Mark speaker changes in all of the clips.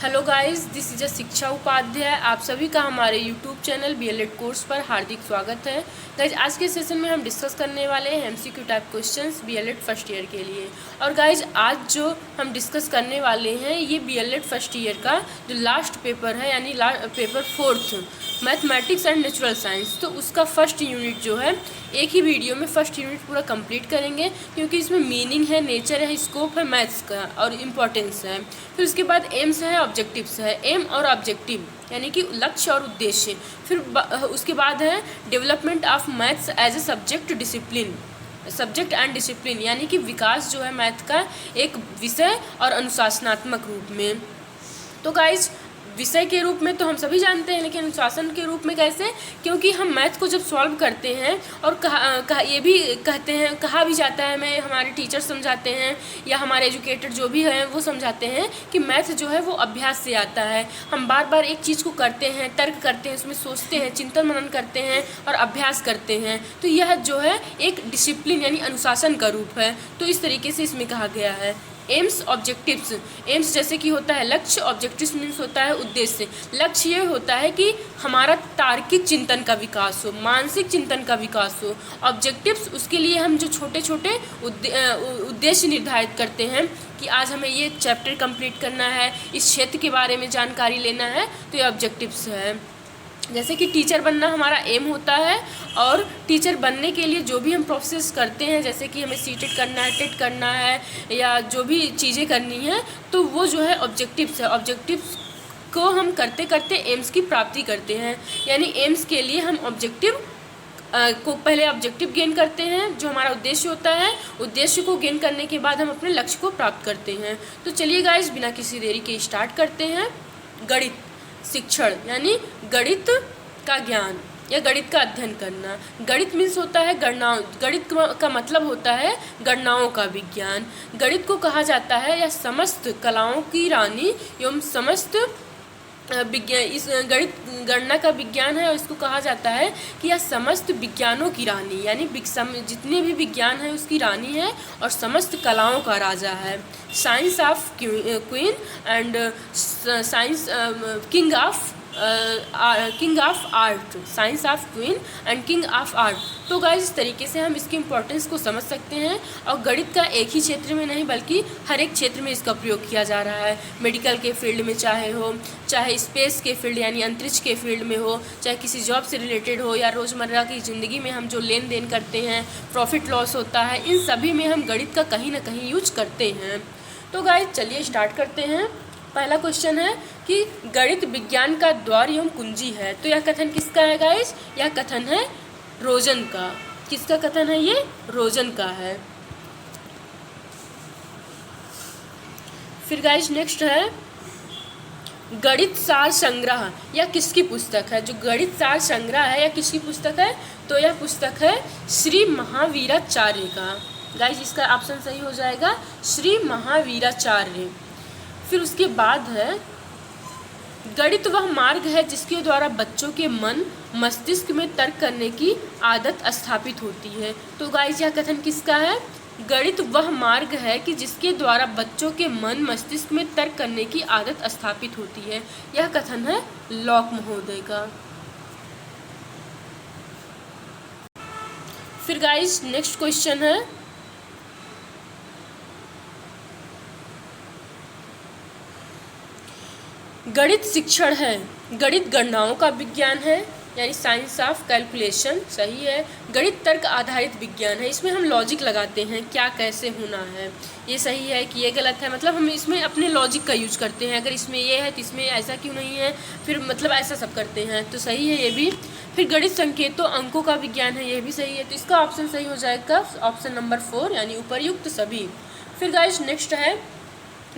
Speaker 1: Hello guys, this is a शिक्षा उपाध्याय। आप सभी का हमारे यूट्यूब चैनल बीएलएड कोर्स पर हार्दिक स्वागत है। गाइज, आज के सेशन में हम डिस्कस करने वाले हैं MCQ type questions B.El.Ed first year के लिए। और गाइज, आज जो हम डिस्कस करने वाले हैं ये बीएलएड फर्स्ट ईयर का जो लास्ट पेपर है, यानी paper 4 mathematics and natural science, तो उसका फर्स्ट यूनिट जो है एक ही वीडियो में फर्स्ट यूनिट पूरा कंप्लीट करेंगे, क्योंकि इसमें मीनिंग है, नेचर है, स्कोप है मैथ्स का और इम्पोर्टेंस है। फिर उसके बाद एम्स है, ऑब्जेक्टिव्स है, एम और ऑब्जेक्टिव यानी कि लक्ष्य और उद्देश्य। फिर उसके बाद है development of maths as a subject discipline, subject and discipline यानी कि विकास जो है मैथ का एक विषय और अनुशासनात्मक रूप में। तो गाइज, विषय के रूप में तो हम सभी जानते हैं, लेकिन अनुशासन के रूप में कैसे? क्योंकि हम मैथ को जब सॉल्व करते हैं और ये भी कहते हैं, कहा भी जाता है, हमें हमारे टीचर समझाते हैं या हमारे एजुकेटर जो भी हैं वो समझाते हैं कि मैथ जो है वो अभ्यास से आता है। हम बार बार एक चीज़ को करते हैं, तर्क करते हैं, उसमें सोचते हैं, चिंतन मनन करते हैं और अभ्यास करते हैं, तो यह जो है एक डिसिप्लिन यानी अनुशासन का रूप है। तो इस तरीके से इसमें कहा गया है। AIIMS, objectives. एम्स जैसे कि होता है लक्ष्य, ऑब्जेक्टिव्स मीन्स होता है उद्देश्य। लक्ष्य ये होता है कि हमारा तार्किक चिंतन का विकास हो, मानसिक चिंतन का विकास हो। ऑब्जेक्टिव्स, उसके लिए हम जो छोटे छोटे उद्देश्य निर्धारित करते हैं कि आज हमें ये चैप्टर कंप्लीट करना है, इस क्षेत्र के बारे में जानकारी लेना है, तो ये ऑब्जेक्टिव्स है। जैसे कि टीचर बनना हमारा एम होता है, और टीचर बनने के लिए जो भी हम प्रोसेस करते हैं, जैसे कि हमें सीटेट करना है, टेट करना है या जो भी चीज़ें करनी है, तो वो जो है ऑब्जेक्टिव्स है। ऑब्जेक्टिव्स को हम करते करते एम्स की प्राप्ति करते हैं, यानी एम्स के लिए हम ऑब्जेक्टिव को पहले ऑब्जेक्टिव गेन करते हैं जो हमारा उद्देश्य होता है। उद्देश्य को गेन करने के बाद हम अपने लक्ष्य को प्राप्त करते हैं। तो चलिए गाइस, बिना किसी देरी के स्टार्ट करते हैं। गणित शिक्षण यानी गणित का ज्ञान या गणित का अध्ययन करना। गणित मीन्स होता है गणनाओं, गणित का मतलब होता है गणनाओं का विज्ञान। गणित को कहा जाता है या समस्त कलाओं की रानी एवं समस्त विज्ञान, इस गणित गणना का विज्ञान है और इसको कहा जाता है कि यह समस्त विज्ञानों की रानी, यानी जितने भी विज्ञान है उसकी रानी है और समस्त कलाओं का राजा है। Science of queen and science king of art, science of queen and king of art. तो गाइस, इस तरीके से हम इसकी इम्पोर्टेंस को समझ सकते हैं। और गणित का एक ही क्षेत्र में नहीं बल्कि हर एक क्षेत्र में इसका प्रयोग किया जा रहा है। मेडिकल के फील्ड में चाहे स्पेस के फील्ड यानी अंतरिक्ष के फील्ड में हो, चाहे किसी जॉब से रिलेटेड हो, या रोज़मर्रा की ज़िंदगी में हम जो लेन देन करते हैं, प्रॉफिट लॉस होता है, इन सभी में हम गणित का कहीं ना कहीं यूज करते हैं। तो गाइस, चलिए स्टार्ट करते हैं। पहला क्वेश्चन है कि गणित विज्ञान का द्वार एवं कुंजी है। तो यह कथन किसका है गाइस? यह कथन है रोजन का। किसका कथन है ये? रोजन का है। फिर गाइस, नेक्स्ट है गणित सार संग्रह। यह किसकी पुस्तक है? जो गणित सार संग्रह है, यह किसकी पुस्तक है? तो यह पुस्तक है श्री महावीराचार्य का। गाइस, इसका ऑप्शन सही हो जाएगा श्री महावीराचार्य। फिर उसके बाद है गणित वह मार्ग है जिसके द्वारा बच्चों के मन मस्तिष्क में तर्क करने की आदत स्थापित होती है। तो गाइस, यह कथन किसका है? गणित वह मार्ग है कि जिसके द्वारा बच्चों के मन मस्तिष्क में तर्क करने की आदत स्थापित होती है। यह कथन है लॉक महोदय का। फिर गाइस, नेक्स्ट क्वेश्चन है गणित शिक्षण है। गणित गणनाओं का विज्ञान है यानी साइंस ऑफ कैलकुलेशन, सही है। गणित तर्क आधारित विज्ञान है, इसमें हम लॉजिक लगाते हैं, क्या कैसे होना है, ये सही है कि ये गलत है, मतलब हम इसमें अपने लॉजिक का यूज करते हैं। अगर इसमें ये है तो इसमें ऐसा क्यों नहीं है, फिर मतलब ऐसा सब करते हैं, तो सही है ये भी। फिर गणित संकेतों अंकों का विज्ञान है, ये भी सही है। तो इसका ऑप्शन सही हो जाएगा ऑप्शन नंबर 4 यानी उपर्युक्त सभी। फिर गाइस, नेक्स्ट है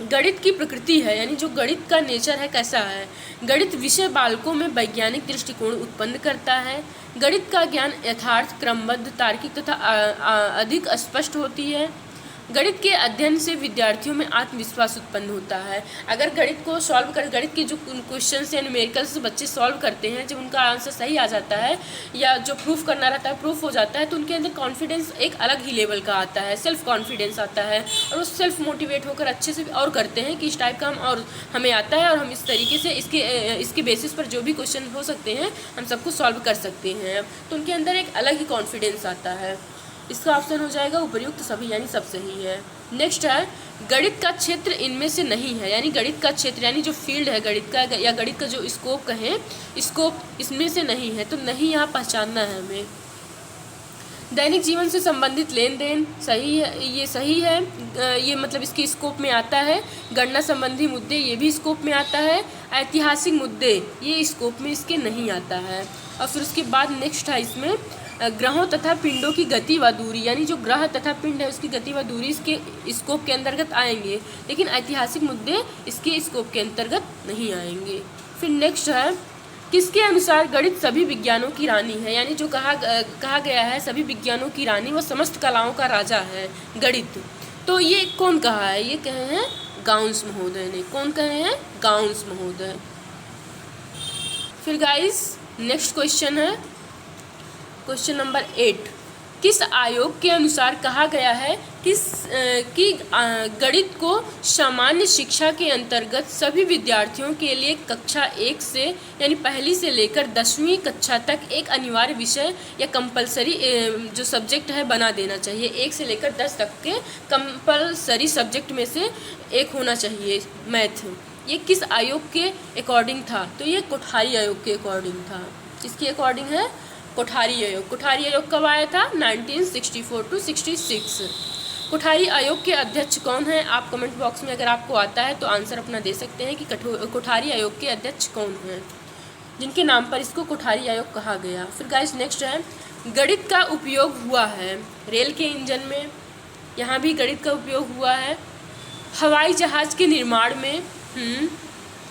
Speaker 1: गणित की प्रकृति है, यानी जो गणित का नेचर है कैसा है। गणित विषय बालकों में वैज्ञानिक दृष्टिकोण उत्पन्न करता है। गणित का ज्ञान यथार्थ, क्रमबद्ध, तार्किक तथा अधिक स्पष्ट होती है। गणित के अध्ययन से विद्यार्थियों में आत्मविश्वास उत्पन्न होता है। अगर गणित को सॉल्व कर गणित के जो क्वेश्चंस या न्यूमेरिकल्स बच्चे सॉल्व करते हैं, जब उनका आंसर सही आ जाता है या जो प्रूफ करना रहता है प्रूफ हो जाता है, तो उनके अंदर कॉन्फिडेंस एक अलग ही लेवल का आता है, सेल्फ कॉन्फिडेंस आता है और वो सेल्फ मोटिवेट होकर अच्छे से और करते हैं कि इस टाइप का हम और हमें आता है और हम इस तरीके से इसके बेसिस पर जो भी क्वेश्चन हो सकते हैं हम सबको सॉल्व कर सकते हैं। तो उनके अंदर एक अलग ही कॉन्फिडेंस आता है। इसका ऑप्शन हो जाएगा उपर्युक्त सभी, यानी सब सही है। नेक्स्ट है गणित का क्षेत्र इनमें से नहीं है, यानी गणित का क्षेत्र यानी जो फील्ड है गणित का या गणित का जो स्कोप कहें, स्कोप इसमें से नहीं है, तो नहीं यहाँ पहचानना है हमें। दैनिक जीवन से संबंधित लेन देन सही है, ये सही है, ये मतलब इसके स्कोप में आता है। गणना संबंधी मुद्दे ये भी स्कोप में आता है। ऐतिहासिक मुद्दे ये स्कोप में इसके नहीं आता है। और फिर उसके बाद नेक्स्ट है इसमें ग्रहों तथा पिंडों की गति व दूरी, यानी जो ग्रह तथा पिंड है उसकी गति व दूरी इसके स्कोप के अंतर्गत आएंगे, लेकिन ऐतिहासिक मुद्दे इसके स्कोप के अंतर्गत नहीं आएंगे। फिर नेक्स्ट है किसके अनुसार गणित सभी विज्ञानों की रानी है, यानी जो कहा गया है सभी विज्ञानों की रानी व समस्त कलाओं का राजा है गणित, तो ये कौन कहा है? ये कहे हैं गाउस महोदय ने। कौन कहे हैं? गाउस महोदय। फिर गाइस नेक्स्ट क्वेश्चन है क्वेश्चन नंबर 8। किस आयोग के अनुसार कहा गया है कि गणित को सामान्य शिक्षा के अंतर्गत सभी विद्यार्थियों के लिए कक्षा 1 से यानी पहली से लेकर 10वीं कक्षा तक एक अनिवार्य विषय या कंपलसरी जो सब्जेक्ट है बना देना चाहिए। 1 से लेकर 10 तक के कंपलसरी सब्जेक्ट में से एक होना चाहिए मैथ। ये किस आयोग के अकॉर्डिंग था? तो ये कोठारी आयोग के अकॉर्डिंग था। किसके अकॉर्डिंग है? कोठारी आयोग। कोठारी आयोग कब आया था? 1964 to 66। कोठारी आयोग के अध्यक्ष कौन है? आप कमेंट बॉक्स में अगर आपको आता है तो आंसर अपना दे सकते हैं कि कोठारी आयोग के अध्यक्ष कौन हैं, जिनके नाम पर इसको कोठारी आयोग कहा गया। फिर गाइस नेक्स्ट है गणित का उपयोग हुआ है रेल के इंजन में, यहाँ भी गणित का उपयोग हुआ है। हवाई जहाज के निर्माण में,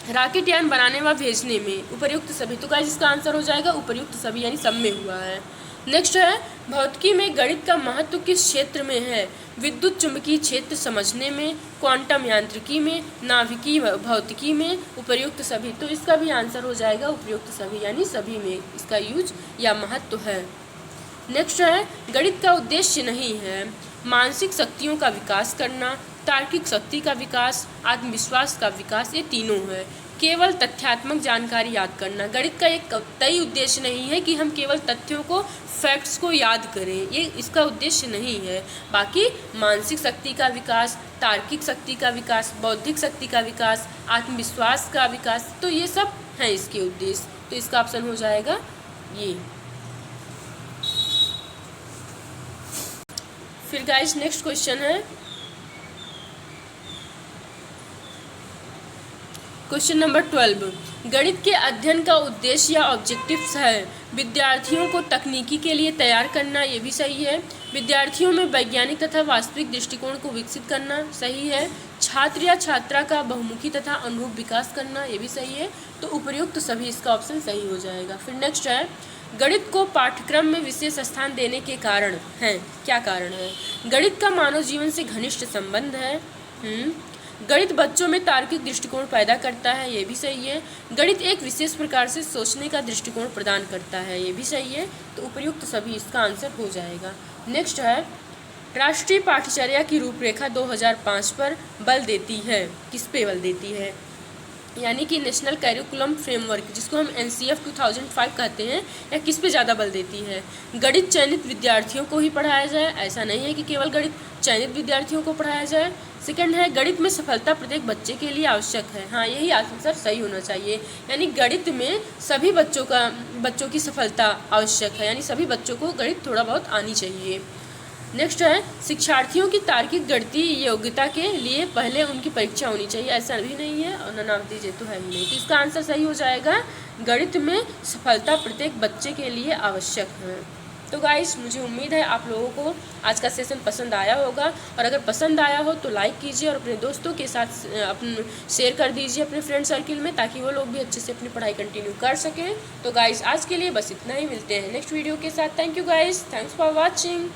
Speaker 1: रॉकेट यान बनाने व भेजने में, उपर्युक्त सभी। तो गाइस इसका आंसर हो जाएगा उपर्युक्त सभी, यानी सब में हुआ है। नेक्स्ट है भौतिकी में गणित का महत्व किस क्षेत्र में है? विद्युत चुंबकीय क्षेत्र समझने में, क्वांटम यांत्रिकी में, नाभिकीय भौतिकी में, उपर्युक्त सभी। तो इसका भी आंसर हो जाएगा उपर्युक्त सभी, यानी सभी में इसका यूज या महत्व है। नेक्स्ट है गणित का उद्देश्य नहीं है मानसिक शक्तियों का विकास करना, तार्किक शक्ति का विकास, आत्मविश्वास का विकास, ये तीनों है। केवल तथ्यात्मक जानकारी याद करना, गणित का एक तय उद्देश्य नहीं है कि हम केवल तथ्यों को फैक्ट्स को याद करें, ये इसका उद्देश्य नहीं है। बाकी मानसिक शक्ति का विकास, तार्किक शक्ति का विकास, बौद्धिक शक्ति का विकास, आत्मविश्वास का विकास, तो ये सब हैं इसके उद्देश्य। तो इसका ऑप्शन हो जाएगा ये। फिर गाइस नेक्स्ट क्वेश्चन है क्वेश्चन नंबर 12। गणित के अध्ययन का उद्देश्य या ऑब्जेक्टिव्स है विद्यार्थियों को तकनीकी के लिए तैयार करना, ये भी सही है। विद्यार्थियों में वैज्ञानिक तथा वास्तविक दृष्टिकोण को विकसित करना, सही है। छात्र या छात्रा का बहुमुखी तथा अनुरूप विकास करना, ये भी सही है। तो उपर्युक्त सभी इसका ऑप्शन सही हो जाएगा। फिर नेक्स्ट है गणित को पाठ्यक्रम में विशेष स्थान देने के कारण हैं, क्या कारण है? गणित का मानव जीवन से घनिष्ठ संबंध है। गणित बच्चों में तार्किक दृष्टिकोण पैदा करता है, ये भी सही है। गणित एक विशेष प्रकार से सोचने का दृष्टिकोण प्रदान करता है, ये भी सही है। तो उपर्युक्त सभी इसका आंसर हो जाएगा। नेक्स्ट है राष्ट्रीय पाठ्यचर्या की रूपरेखा 2005 पर बल देती है, किस पे बल देती है? यानी कि नेशनल करिकुलम फ्रेमवर्क, जिसको हम NCF 2005 कहते हैं, या किस पे ज़्यादा बल देती है? गणित चयनित विद्यार्थियों को ही पढ़ाया जाए, ऐसा नहीं है कि केवल गणित चयनित विद्यार्थियों को पढ़ाया जाए। सेकंड है गणित में सफलता प्रत्येक बच्चे के लिए आवश्यक है, हाँ यही आंसर सही होना चाहिए। यानी गणित में सभी बच्चों की सफलता आवश्यक है, यानी सभी बच्चों को गणित थोड़ा बहुत आनी चाहिए। नेक्स्ट है शिक्षार्थियों की तार्किक गणितीय योग्यता के लिए पहले उनकी परीक्षा होनी चाहिए, ऐसा भी नहीं है और नाम दीजिए तो है ही नहीं। तो इसका आंसर सही हो जाएगा गणित में सफलता प्रत्येक बच्चे के लिए आवश्यक है। तो गाइस मुझे उम्मीद है आप लोगों को आज का सेशन पसंद आया होगा, और अगर पसंद आया हो तो लाइक कीजिए और अपने दोस्तों के साथ शेयर कर दीजिए अपने फ्रेंड सर्किल में, ताकि वो लोग भी अच्छे से अपनी पढ़ाई कंटिन्यू कर सकें। तो गाइस आज के लिए बस इतना ही, मिलते हैं नेक्स्ट वीडियो के साथ। Thank you guys, thanks for watching.